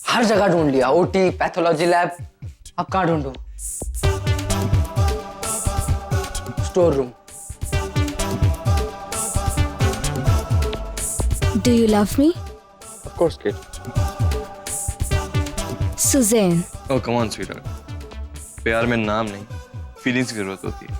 हर जगह ढूंढ लिया, ओटी, पैथोलॉजी लैब, अब कहाँ ढूंढूं? Store room. Do you love me? Of course, kid. Suzanne. Oh, come on, sweetheart. प्यार में नाम नहीं, फीलिंग्स की जरूरत होती है।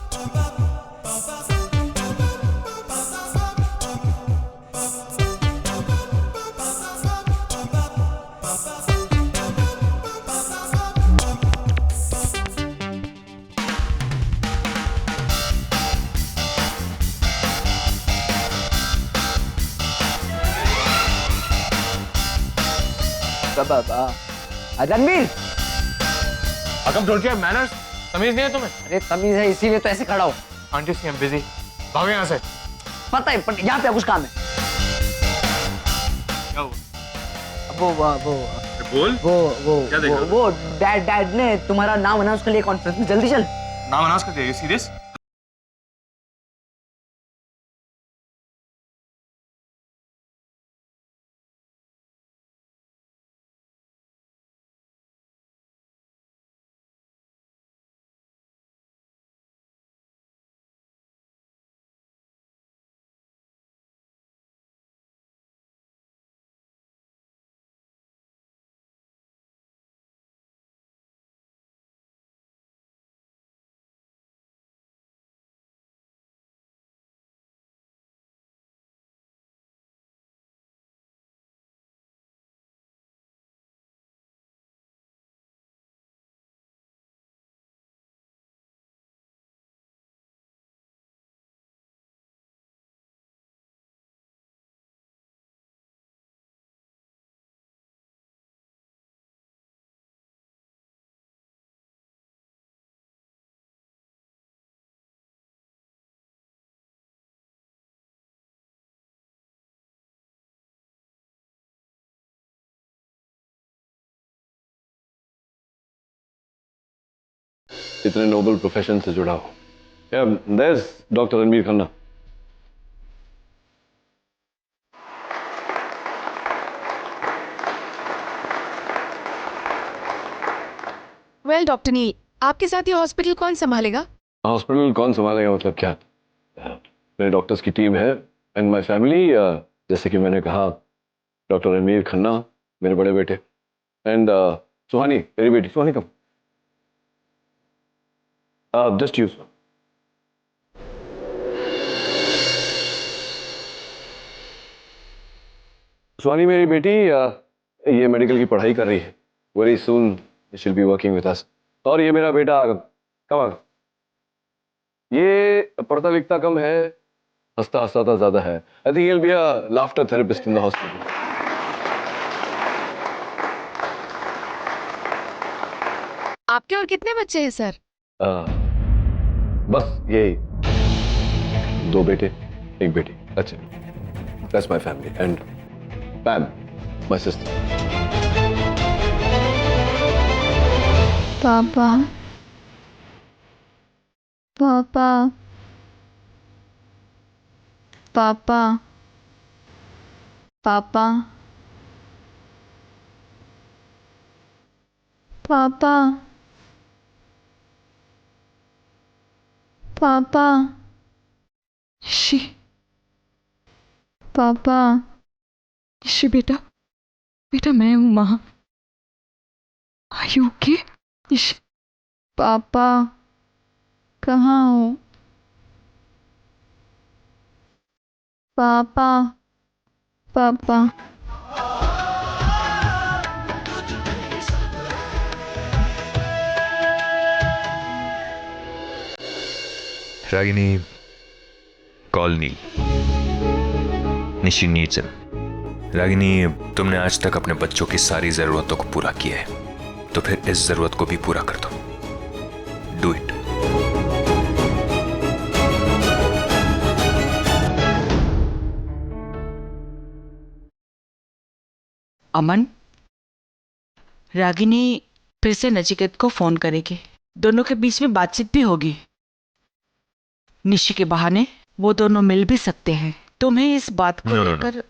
रणवीर, अकम डोंट यू हैव मैनर्स? तमीज नहीं है तुम्हें? अरे तमीज है इसीलिए तो ऐसे खड़ा हूँ। Aunty see, I am busy. भागो यहाँ से। पता है, पर यहाँ पे कुछ काम है। क्या हुआ? वो बोल। क्या देख रहा है? वो डैड ने तुम्हारा नाम अनाउंस कर लिया कॉन्फ्रेंस में, जल्दी चल। नाम अनाउंस कर दिया? सीरियस? इतने नोबल प्रोफेशन से जुड़ा हो। There's doctor Ranveer Khanna. Well doctor नी, आपके साथ ये हॉस्पिटल कौन संभालेगा? हॉस्पिटल कौन संभालेगा मतलब क्या? मेरे डॉक्टर्स की टीम है एंड माय फैमिली। जैसे कि मैंने कहा, डॉक्टर रणवीर खन्ना मेरे बड़े बेटे एंड सुहानी मेरी बेटी। सुहानी कम, जस्ट यूज। सुहानी मेरी बेटी ये मेडिकल की पढ़ाई कर रही है। Very soon she will be working with us. और ये मेरा बेटा कमल, ये पढ़ता लिखता कम है, हंसता हंसाता ज्यादा है। I think he will be a laughter therapist in the hospital. आपके और कितने बच्चे हैं सर? बस यही, 2 बेटे 1 बेटी। अच्छा, that's my family and पैम my sister. पापा, पापा, पापा, पापा, पापा, पापा, शी, पापा, शी बेटा, बेटा मैं हूँ माँ। Are you okay? पापा, कहाँ हो? पापा, पापा। Ragini, call Neel. Nishi needs him. Ragini, तुमने आज तक अपने बच्चों की सारी जरूरतों को पूरा किया है, तो फिर इस जरूरत को भी पूरा कर दो। Do it. अमन, रागिनी फिर से नचिकेत को फोन करेगी। दोनों के बीच में बातचीत भी होगी। निशी के बहाने वो दोनों मिल भी सकते हैं। तुम्हें इस बात को लेकर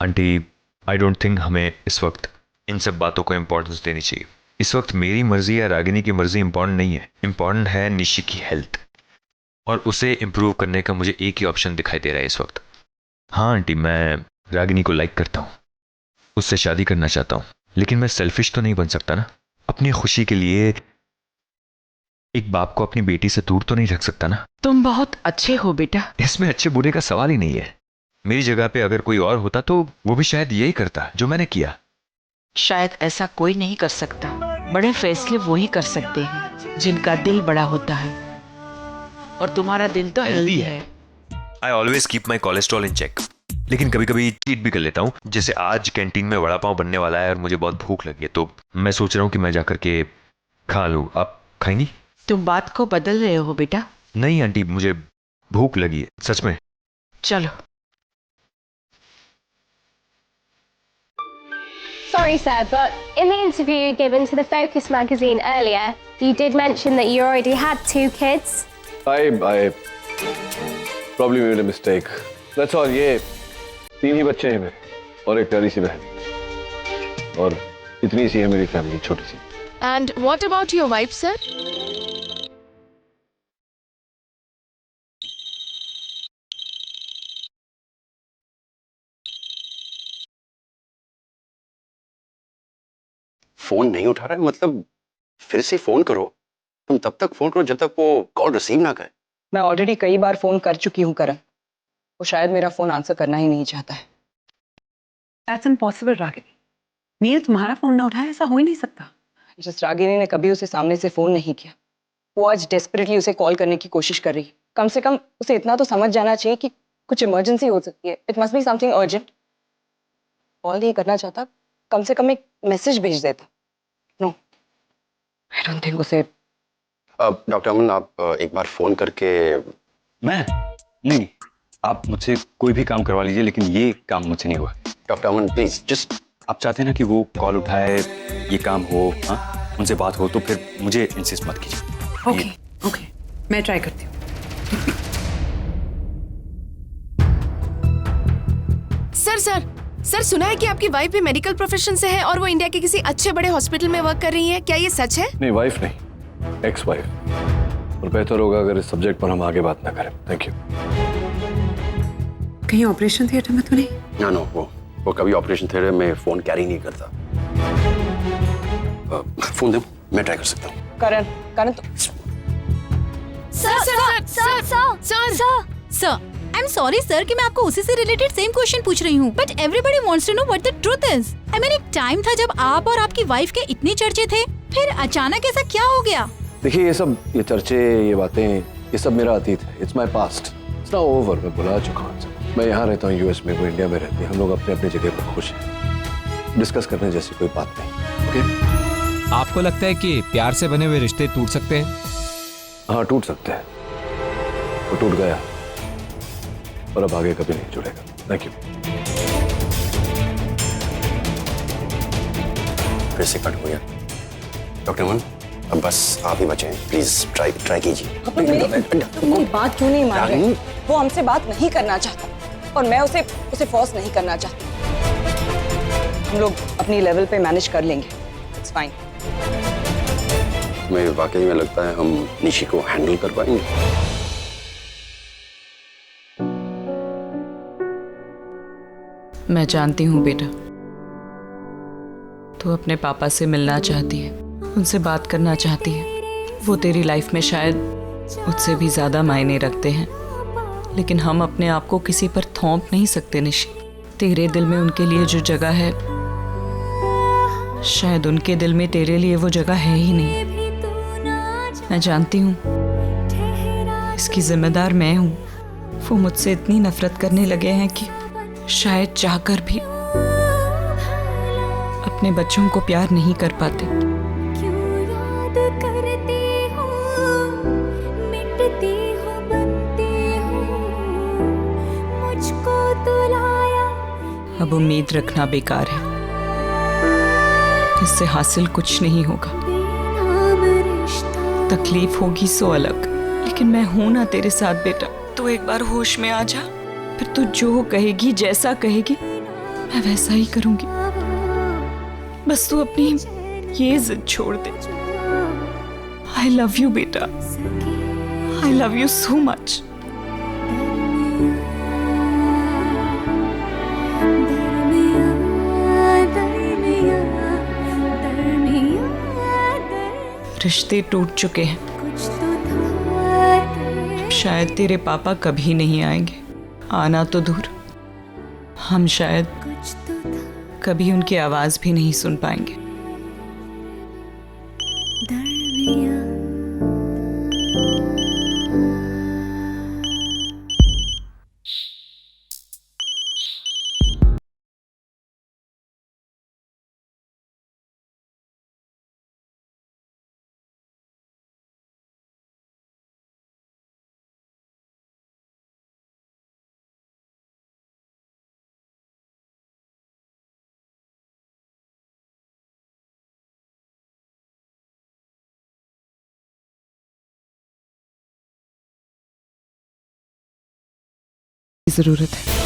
आंटी, आई डोंट थिंक हमें इस वक्त इन सब बातों को इंपॉर्टेंस देनी चाहिए। इस वक्त मेरी मर्जी या रागिनी की मर्जी इंपॉर्टेंट नहीं है, इंपॉर्टेंट है निशी की हेल्थ, और उसे इम्प्रूव करने का मुझे एक ही ऑप्शन दिखाई दे रहा है इस वक्त। हाँ आंटी, मैं रागिनी को लाइक करता हूँ, उससे शादी करना चाहता हूँ, लेकिन मैं सेल्फिश तो नहीं बन सकता ना। अपनी खुशी के लिए एक बाप को अपनी बेटी से दूर तो नहीं रख सकता ना। तुम बहुत अच्छे हो बेटा। इसमें अच्छे बुरे का सवाल ही नहीं है। मेरी जगह पे अगर कोई और होता तो वो भी शायद यही करता जो मैंने किया। शायद ऐसा कोई नहीं कर सकता। बड़े फैसले वो ही कर सकते हैं जिनका दिल बड़ा होता है, और तुम्हारा दिल तो हेल्दी है। I always keep my cholesterol in check, लेकिन कभी कभी चीट भी कर लेता हूँ। जैसे आज कैंटीन में वड़ा पाव बनने वाला है और मुझे बहुत भूख लगी है, तो मैं सोच रहा हूँ कि मैं जाकर के खा लूँ। आप खाएंगी? तुम बात को बदल रहे हो बेटा। नहीं आंटी, मुझे भूख लगी है सच में। चलो। Sorry, sir, but in the interview given to the Focus magazine earlier, you did mention that you already had 2 kids. I probably made a mistake. That's all. ये 3 ही बच्चे हैं मेरे और एक प्यारी सी बहन, और इतनी सी है मेरी फैमिली, छोटी सी। And what about your wife, sir? Phone नहीं उठा रहा है, मतलब फिर से फोन करो। तुम तब तक फोन करो जब तक वो कॉल रिसीव ना करे। मैं ऑलरेडी कई बार फोन कर चुकी हूँ करण, वो शायद मेरा फोन आंसर करना ही नहीं चाहता है। That's impossible, Ragini. नील तुम्हारा फोन ना उठाए, ऐसा हो ही नहीं सकता। जिस रागिनी ने कभी उसे सामने से फोन नहीं किया, वो आज डेस्परेटली उसे कॉल करने की कोशिश कर रही है। कम से कम उसे इतना तो समझ जाना चाहिए कि कुछ इमरजेंसी हो सकती है। It must be something urgent. Call नहीं करना चाहता, कम से कम एक मैसेज भेज देता। नो, आई डोंट थिंक उसे। डॉक्टर अमन, आप एक बार फोन करके। मैं नहीं, आप मुझसे कोई भी काम करवा लीजिए, लेकिन ये काम मुझसे नहीं हुआ। Doctor Aman please just. आप चाहते हैं ना कि वो कॉल उठाए, ये काम हो, हाँ उनसे बात हो, तो फिर मुझे इंसिस्ट मत कीजिए। ओके ओके, मैं ट्राई करती हूँ। सर सुना है कि आपकी वाइफ भी मेडिकल प्रोफेशन से है और वो इंडिया के किसी अच्छे बड़े हॉस्पिटल में वर्क कर रही है। क्या ये सच है? नहीं, वाइफ नहीं, एक्स वाइफ। और बेहतर होगा अगर इस सब्जेक्ट पर हम आगे बात ना करें। Thank you. कहीं ऑपरेशन थिएटर में तो नहीं? ना नो, वो कभी ऑपरेशन थिएटर में फोन कैरी नहीं करता। फोन दे, मैं ट्राई कर सकता हूँ। करण तो sir I am sorry sir कि मैं आपको उसी से रिलेटेड सेम क्वेश्चन पूछ रही हूँ, but everybody wants to know what the truth is. I mean, एक टाइम था जब आप और आपकी वाइफ के इतने चर्चे थे, फिर अचानक ऐसा क्या हो गया? देखिए, ये चर्चे, ये बातें, ये सब मेरा अतीत है। It's my past, it's now over. मैं भुला चुका हूँ। मैं यहाँ रहता हूँ यूएस में, वो इंडिया में रहती है। हम लोग अपने अपने जगह पर खुश हैं। डिस्कस करने जैसी कोई बात नहीं। ओके? आपको लगता है कि प्यार से बने हुए रिश्ते टूट सकते हैं? हाँ, टूट सकते हैं। वो टूट गया और अब आगे कभी नहीं जुड़ेगा। Thank you. फिर से कट हो गया। डॉक्टर अमन, अब बस आप ही बचे हैं। प्लीज ट्राई कीजिए। मेरी बात क्यों नहीं मान रहे? वो हमसे बात नहीं करना चाहता और मैं उसे फोर्स नहीं करना चाहती। हम लोग अपनी लेवल पे मैनेज कर लेंगे। It's fine. मैं वाकई में लगता है हम निशी को हैंडल कर पाएंगे। मैं जानती हूँ बेटा, तू अपने पापा से मिलना चाहती है, उनसे बात करना चाहती है। वो तेरी लाइफ में शायद मुझसे भी ज्यादा मायने रखते हैं, लेकिन हम अपने आप को किसी पर थोप नहीं सकते निशी। तेरे दिल में उनके लिए जो जगह है, शायद उनके दिल में तेरे लिए वो जगह है ही नहीं। मैं जानती हूँ इसकी जिम्मेदार मैं हूँ। वो मुझसे इतनी नफरत करने लगे हैं कि शायद चाहकर भी अपने बच्चों को प्यार नहीं कर पाते। अब उम्मीद रखना बेकार है, इससे हासिल कुछ नहीं होगा। तकलीफ होगी सो अलग, लेकिन मैं हूं ना तेरे साथ बेटा। तू एक बार होश में आ जा, फिर तू जो कहेगी, जैसा कहेगी, मैं वैसा ही करूंगी। बस तू अपनी ये जिद छोड़ दे। आई लव यू बेटा, I love you so much. रिश्ते टूट चुके हैं, शायद तेरे पापा कभी नहीं आएंगे। आना तो दूर, हम शायद कभी उनकी आवाज भी नहीं सुन पाएंगे। जरूरत है।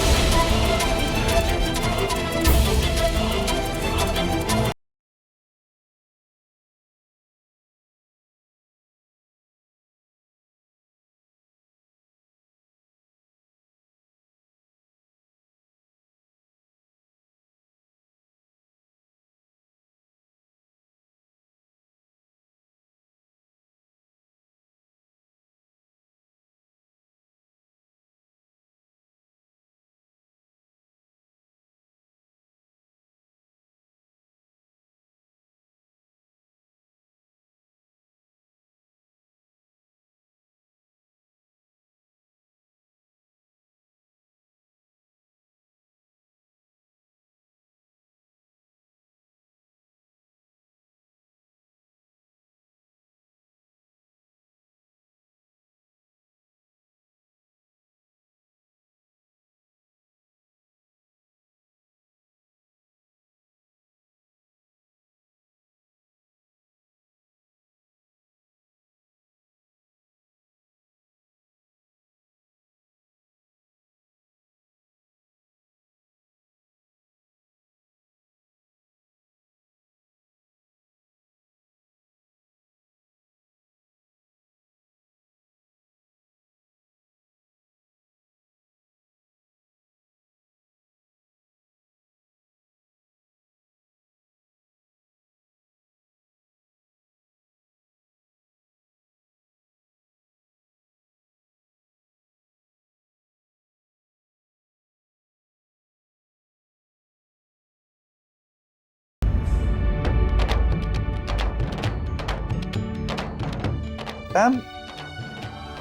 मैम,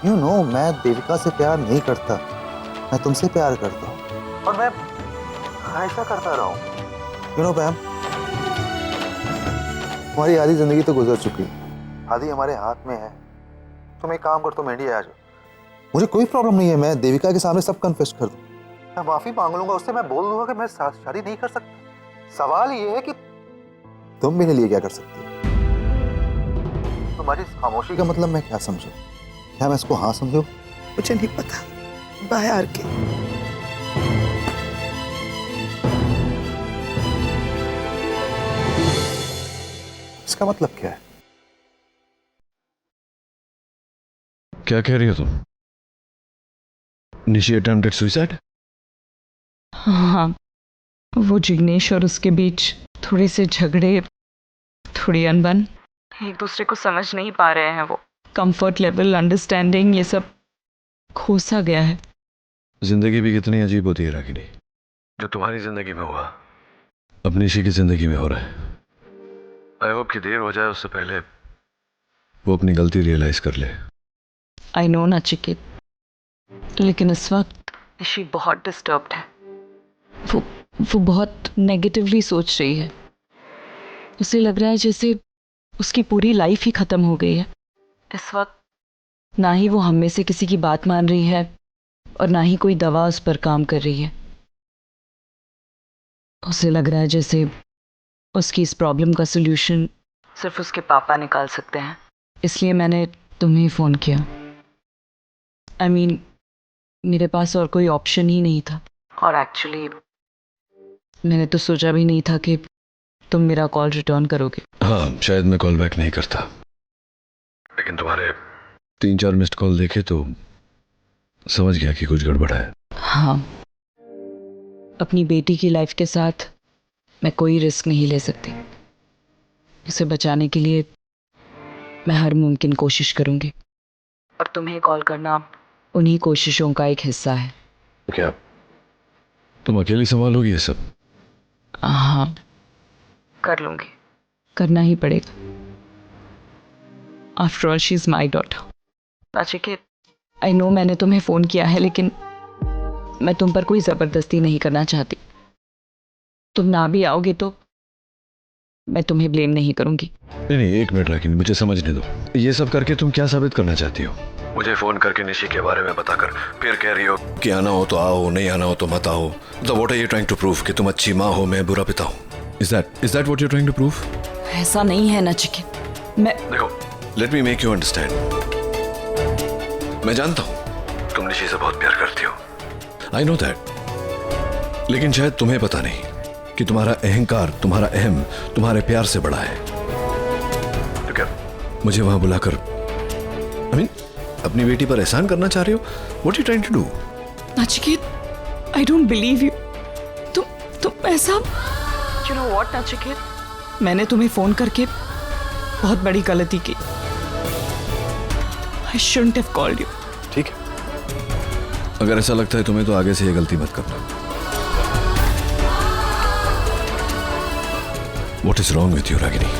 यू नो मैं देविका से प्यार नहीं करता, मैं तुमसे प्यार करता हूँ और मैं हमेशा करता रहा हूँ। यू नो मैम, तुम्हारी आधी जिंदगी तो गुजर चुकी, आधी हमारे हाथ में है। तुम एक काम कर, तुम इंडिया आ जाओ, मुझे कोई प्रॉब्लम नहीं है, मैं देविका के सामने सब कन्फेस कर दूँ, मैं माफी मांग लूंगा उससे, मैं बोल दूंगा कि मैं शादी नहीं कर सकता। सवाल ये है कि तुम मेरे लिए क्या कर सकती हो? तुम्हारी खामोशी का मतलब मैं क्या समझूं? क्या मैं इसको हाँ समझूं? मुझे नहीं पता। बाय आर के। इसका मतलब क्या है? क्या कह रही हो तुम? Nishi attempted suicide? हाँ, वो जिग्नेश और उसके बीच थोड़े से झगड़े, थोड़ी अनबन, एक दूसरे को समझ नहीं पा रहे हैं। वो कंफर्ट लेवल, अंडरस्टैंडिंग, ये सब खोसा गया है। जिंदगी भी कितनी अजीब होती है रागिनी। जो तुम्हारी जिंदगी में हुआ, अब निशी की जिंदगी में हो रहा है। आई होप कि देर हो जाए उससे पहले वो अपनी गलती रियलाइज कर ले। आई नो नचिकेत, लेकिन इस वक्त निशी बहुत डिस्टर्ब्ड है। वो बहुत नेगेटिवली सोच रही है। उसे लग रहा है जैसे उसकी पूरी लाइफ ही खत्म हो गई है। इस वक्त ना ही वो हम में से किसी की बात मान रही है और ना ही कोई दवा उस पर काम कर रही है। उसे लग रहा है जैसे उसकी इस प्रॉब्लम का सलूशन सिर्फ उसके पापा निकाल सकते हैं। इसलिए मैंने तुम्हें फ़ोन किया। आई मीन, मेरे पास और कोई ऑप्शन ही नहीं था। और एक्चुअली मैंने तो सोचा भी नहीं था कि तुम मेरा कॉल रिटर्न करोगे? हाँ, शायद मैं कॉल बैक नहीं करता, लेकिन तुम्हारे 3-4 मिस्ड कॉल देखे तो समझ गया कि कुछ गड़बड़ है। हाँ, अपनी बेटी की लाइफ के साथ मैं कोई रिस्क नहीं ले सकती। उसे बचाने के लिए मैं हर मुमकिन कोशिश करूंगी। और तुम्हें कॉल करना उन्हीं कोशिशों का एक हिस्सा है। क्या तुम अकेली संभालोगी ये सब? हाँ, कर लूंगी, करना ही पड़ेगा। After all she is my daughter. Nachiket, I know मैंने तुम्हें फोन किया है, लेकिन मैं तुम पर कोई जबरदस्ती नहीं करना चाहती। तुम ना भी आओगे तो मैं तुम्हें ब्लेम नहीं करूंगी। नहीं, एक मिनट रागिनी, मुझे समझने दो। ये सब करके तुम क्या साबित करना चाहती हो? मुझे फोन करके निशी के बारे में बताकर फिर कह रही हो कि आना हो तो आओ, नहीं आना हो तो मत आओ। मतलब what are you trying to prove? कि तुम अच्छी माँ हो, मैं बुरा पिता हूँ? Is that what you trying to prove? ऐसा नहीं है नचिकेत। मैं देखो, let me make you understand. मैं जानता हूँ तुम निशी से बहुत प्यार करती हो, आई नो दैट, लेकिन शायद तुम्हें पता नहीं कि तुम्हारा अहंकार, तुम्हारा अहम तुम्हारे प्यार से बड़ा है। तो क्या मुझे वहां बुलाकर अपनी बेटी पर एहसान करना चाह रही हो? What you trying to do? Nachiket, I don't believe you. तुम ऐसा, यू नो व्हाट नचिकेत, मैंने तुम्हें फोन करके बहुत बड़ी गलती की। I shouldn't have called you. ठीक है, अगर ऐसा लगता है तुम्हें तो आगे से ये गलती मत करना। What is wrong with you, Ragini?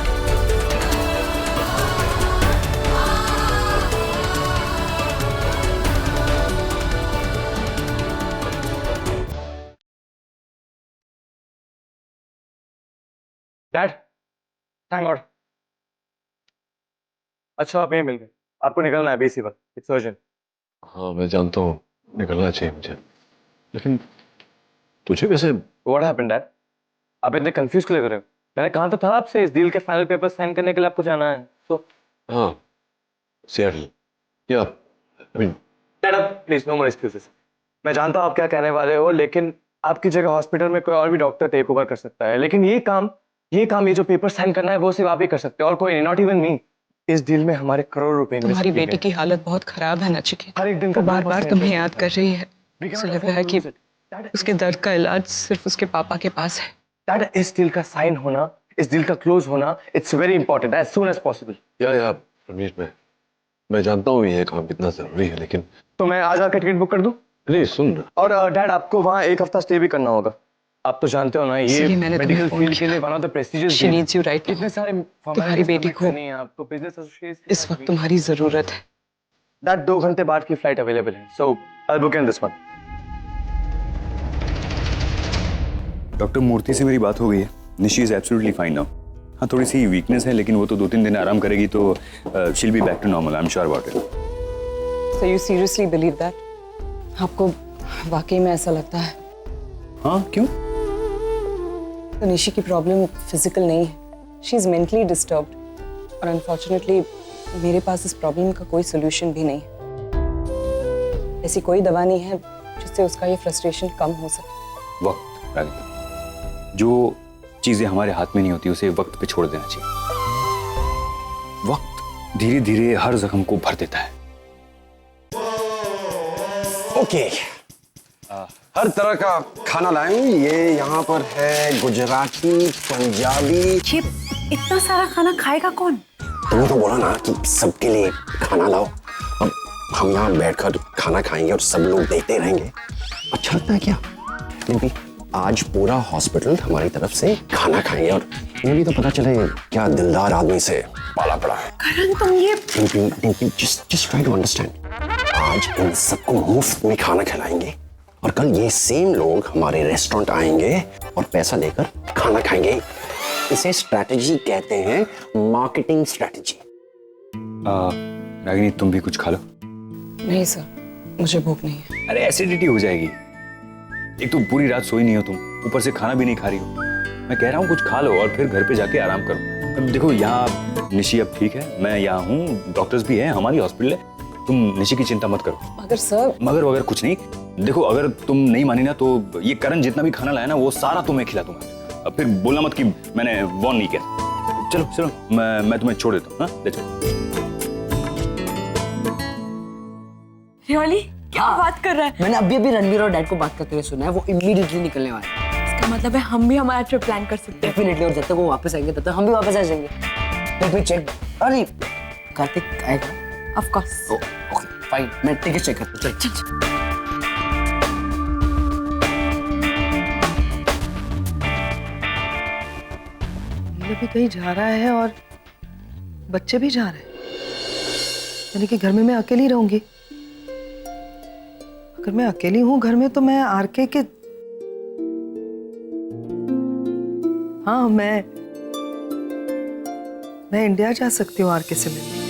Dad, thank God. अच्छा, आप यहीं मिल गए। आपको निकलना है अभी इसी वक्त, इट्स अर्जेंट। हाँ, मैं जानता हूँ निकलना चाहिए मुझे, लेकिन तुझे कैसे? What happened dad? आप इतने कंफ्यूज क्यों लग रहे हो? मैंने कहा तो था आपसे, इस डील के फाइनल पेपर साइन करने के लिए आपको जाना है। तो हाँ, Seattle. Yeah I mean dad, please no more excuses. मैं जानता हूँ आप क्या कहने वाले हो, लेकिन आपकी जगह हॉस्पिटल में कोई और भी डॉक्टर टेक ओवर कर सकता है, लेकिन ये काम ये जो पेपर साइन करना है वो सिर्फ आप ही कर सकते हो और कोई नहीं, नॉट इवन मी। इस डील में हमारे करोड़ रुपए तुम्हारी बेटी की हालत बहुत खराब है नचिकेत। हर एक दिन वो बार बार तुम्हें याद कर रही है। उसे लग रहा है कि उसके दर्द का इलाज सिर्फ उसके पापा के पास है। डैड, इस डील का साइन होना, इस डील का क्लोज होना, it's very important, as soon as possible. या रमेश, मैं जानता हूँ ये काम कितना जरूरी है, लेकिन तो मैं आज आकर टिकट बुक कर दूं? नहीं, सुन। और डैड, आपको वहाँ 1 हफ्ता स्टे भी करना होगा। आप तो जानते हो ना, ये मेडिकल फील्ड के लिए one of the prestigious. She needs you right. इतने सारे तुम्हारी बेटी को आपको बिजनेस एसोसिएशन इस वक्त तुम्हारी जरूरत है। डैड, 2 घंटे बाद की फ्लाइट अवेलेबल है, so I will book in this one. Doctor Murthy से मेरी बात हो गई है। Nishi is absolutely fine now. हाँ, थोड़ी सी वीकनेस है, लेकिन वो तो 2-3 दिन आराम करेगी तो she will be back to normal, I am sure about it. So you seriously believe that? आपको वाकई में ऐसा लगता है? हाँ, क्यों? तो निशी की प्रॉब्लम फिजिकल नहीं है, शी इज मेंटली डिस्टर्ब्ड, और अनफॉर्चुनेटली मेरे पास इस प्रॉब्लम का कोई सोल्यूशन भी नहीं है। ऐसी कोई दवा नहीं है जिससे उसका ये फ्रस्ट्रेशन कम हो सके। वक्त, रागिनी, जो चीजें हमारे हाथ में नहीं होती उसे वक्त पे छोड़ देना चाहिए। वक्त धीरे धीरे हर जख्म को भर देता है। ओके, हर तरह का खाना लाए। ये यहाँ पर है गुजराती, पंजाबी। इतना सारा खाना खाएगा कौन? तुमने तो बोला ना कि सबके लिए खाना लाओ। अब हम यहाँ बैठकर खाना खाएंगे और सब लोग देखते रहेंगे, अच्छा लगता है क्या? डिम्पी, आज पूरा हॉस्पिटल हमारी तरफ से खाना खाएंगे और ये भी तो पता चले क्या दिलदार आदमी से पाला पड़ा है। करण, तुम ये Dimpy, just try to understand। आज इन सबको मुफ्त में खाना खिलाएंगे और कल ये सेम लोग हमारे रेस्टोरेंट आएंगे और पैसा देकर खाना खाएंगे। इसे स्ट्रैटेजी कहते हैं, मार्केटिंग स्ट्रैटेजी। रागिनी, तुम भी कुछ खा लो। नहीं सर, मुझे भूख नहीं है। अरे एसिडिटी हो जाएगी। एक तो पूरी रात सोई नहीं हो तुम, ऊपर से खाना भी नहीं खा रही हो। मैं कह रहा हूँ कुछ खा लो और फिर घर पे जाके आराम करो। अब देखो, यहाँ निशी अब ठीक है, मैं यहाँ हूँ, डॉक्टर्स भी हैं, हमारी हॉस्पिटल है, तुम निशी की चिंता मत करो। मगर सर, मगर वगैरह कुछ नहीं। देखो, अगर तुम नहीं मानी ना तो ये करण जितना भी खाना लाया ना वो सारा तुम्हें खिला दूंगा। फिर बोलना मत कि मैंने वॉर्न नहीं किया। चलो चलो मैं तुम्हें छोड़ देता हूँ। हाँ ले चलो। रियली क्या बात कर रहा है? मैंने अभी रणवीर और डैड को बात करते हुए सुना है, वो इमीडिएटली निकलने वाले हैं। इसका मतलब है हम भी हमारा ट्रिप प्लान कर सकते हैं। डेफिनेटली, और जब तक वो वापस आएंगे तब तक हम भी वापस आ जाएंगे। Let me check. अरे कार्तिक आएगा? Of course. ओके फाइन, मैं टिकट चेक करता हूं। चल ये भी कहीं जा रहा है और बच्चे भी जा रहे हैं, यानी कि घर में मैं अकेली रहूंगी। अगर मैं अकेली हूँ घर में तो मैं आरके के, हाँ मैं इंडिया जा सकती हूँ आरके से मिलने।